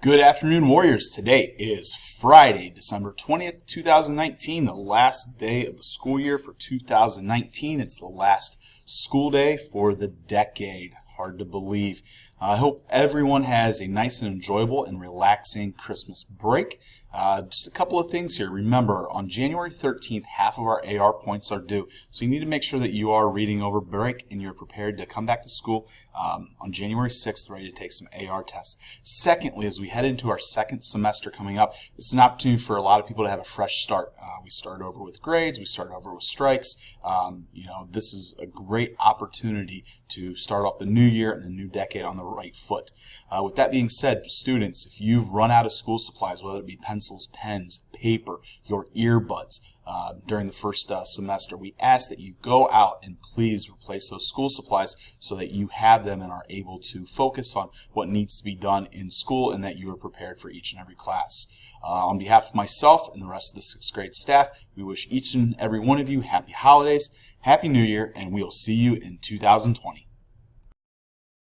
Good afternoon, Warriors. Today is Friday, December 20th, 2019, the last day of the school year for 2019. It's the last school day for the decade. Hard to believe. I hope everyone has a nice and enjoyable and relaxing Christmas break. Just a couple of things here. Remember, on January 13th, half of our AR points are due. So you need to make sure that you are reading over break and you're prepared to come back to school on January 6th, ready to take some AR tests. Secondly, as we head into our second semester coming up, it's an opportunity for a lot of people to have a fresh start. We start over with grades. We start over with strikes. This is a great opportunity to start off the new year and the new decade on the right foot. With that being said, students, if you've run out of school supplies, whether it be pencils, pens, paper, your earbuds, during the first semester, we ask that you go out and please replace those school supplies so that you have them and are able to focus on what needs to be done in school and that you are prepared for each and every class. On behalf of myself and the rest of the 6th grade staff, we wish each and every one of you happy holidays, happy new year, and we'll see you in 2020.